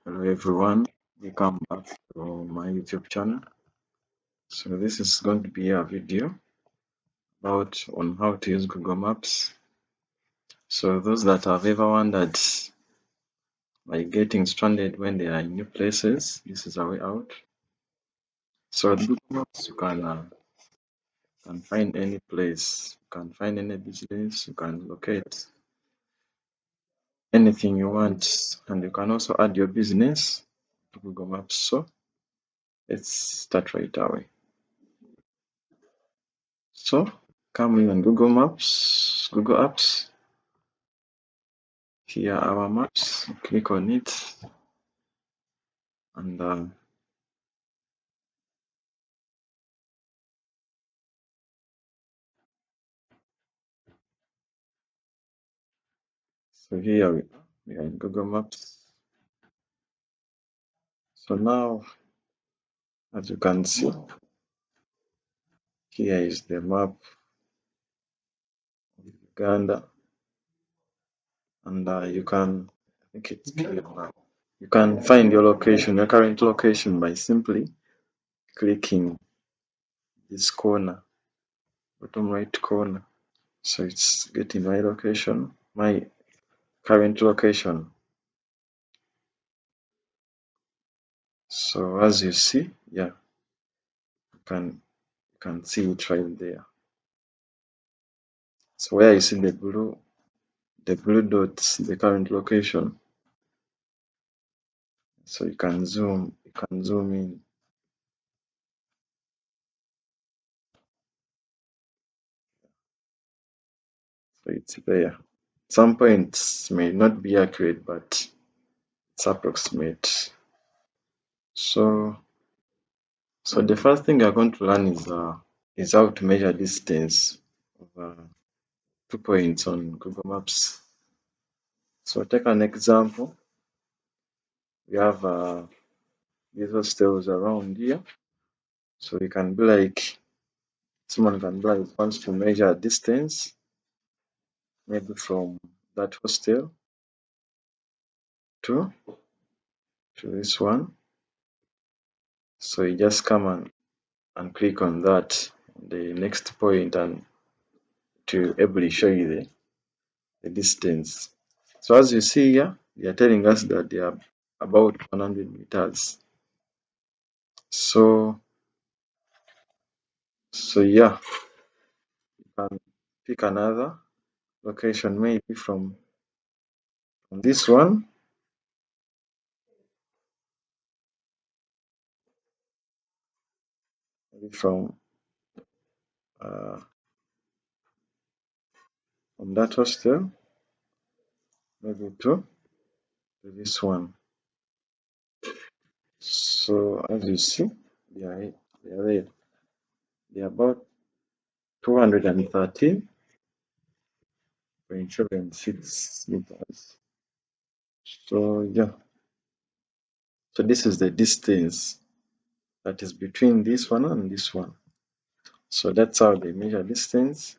Hello everyone, welcome back to my YouTube channel. So this is going to be a video about on how to use Google Maps. So those that have ever wondered by getting stranded when they are in new places, this is a way out. So with Google Maps you can find any place, you can find any business, you can locate anything you want, and you can also add your business to Google Maps. So let's start right away. So come in on Google Maps, Google Apps. Here are our maps. Click on it, and so here we are in Google Maps. So now, as you can see, here is the map of Uganda, and I think it's clear now. You can find your location, your current location, by simply clicking this corner, bottom right corner. So it's getting my location, my current location. So as you see, yeah, you can see it right there. So where you see the blue dots, the current location. So you can zoom in. So it's there. Some points may not be accurate, but it's approximate. So the first thing you're going to learn is how to measure distance of 2 points on Google Maps. So take an example. We have these hostels around here. So you can be like, someone can be like, wants to measure distance, maybe from that hostel to this one. So you just come and click on that, the next point, and to able show you the distance. So as you see here, they are telling us that they are about 100 meters. So yeah, you can pick another location, maybe from this one, maybe uh, from that hostel, maybe to this one. So as you see, they are there. They are about 213.76 meters. So yeah, so this is the distance that is between this one and this one. So that's how they measure distance.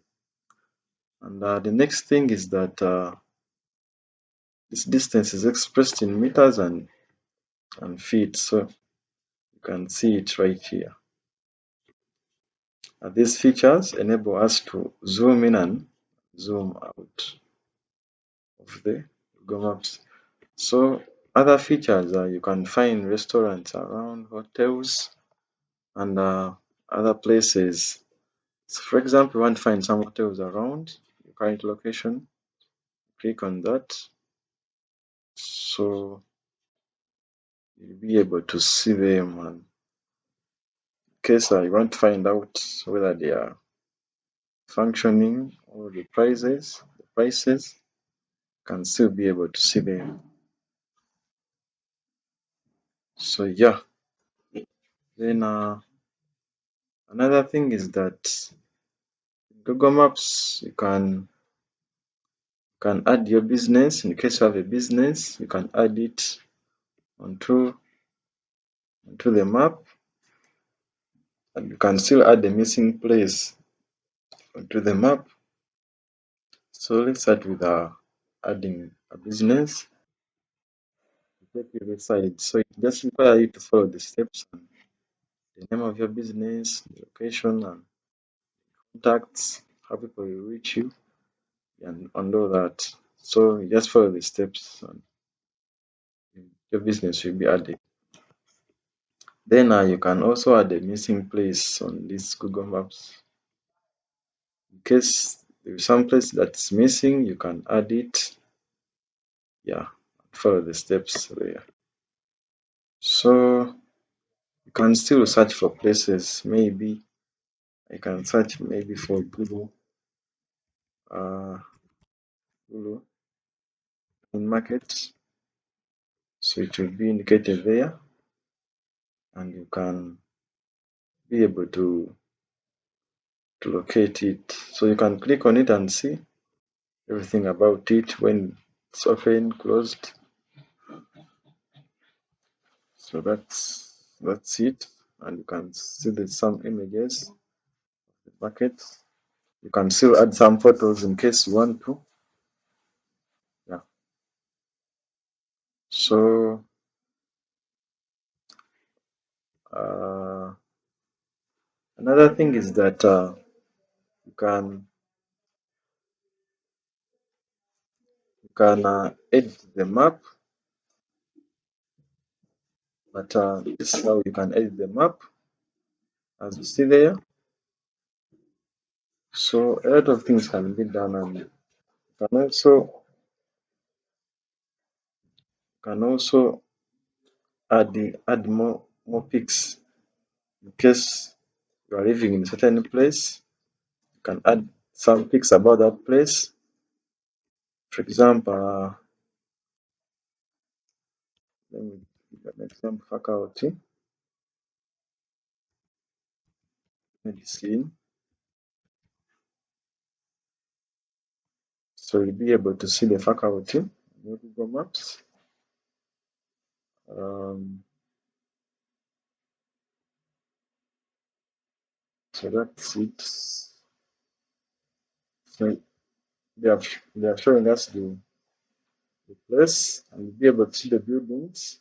And the next thing is that this distance is expressed in meters and feet. So you can see it right here. These features enable us to zoom in and zoom out of the Google Maps. So other features, you can find restaurants around, hotels, and other places. So for example, you want to find some hotels around your current location, click on that. So you'll be able to see them, and in case you want to find out whether they are functioning or the prices can still be able to see them. So yeah, then another thing is that Google Maps, you can add your business. In case you have a business, you can add it onto the map, and you can still add the missing place onto the map. So let's start with adding a business. take you decide. So it just require you to follow the steps and the name of your business, the location and contacts, how people will reach you and all that. So you just follow the steps and your business will be added. Then you can also add a missing place on this Google Maps. In case there is some place that's missing, you can add it. Yeah, follow the steps there. So you can still search for places. Maybe I can search maybe for Google in market. So it will be indicated there, and you can be able to locate it. So you can click on it and see everything about it when it's open, closed. So that's it. And you can see there's some images, the market. You can still add some photos in case you want to. Yeah. So uh, another thing is that you can edit the map, but this is how you can edit the map as you see there. So a lot of things can be done, and you can also add more pics in case you are living in a certain place. You can add some pics about that place. For example, let me give an example: faculty, medicine. So you'll be able to see the faculty on Google Maps. Um, so that's it. So they are showing us the place, and you'll be able to see the buildings,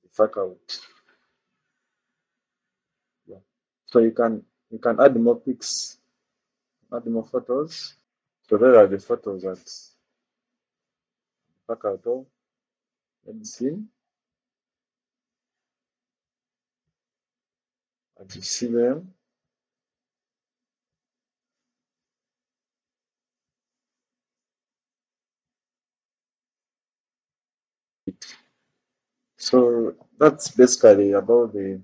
the faculty. Yeah. So you can add more pics, add more photos. So there are the photos at faculty medicine, as you see them. So that's basically about the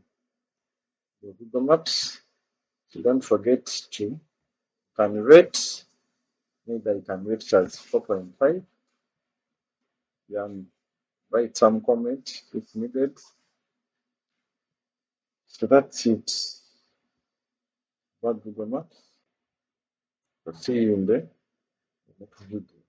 Google Maps. So don't forget to can rate. Maybe I can rate it as 4.5. Yeah, and write some comment if needed. So that's it about Google Maps. I'll see you in the next video.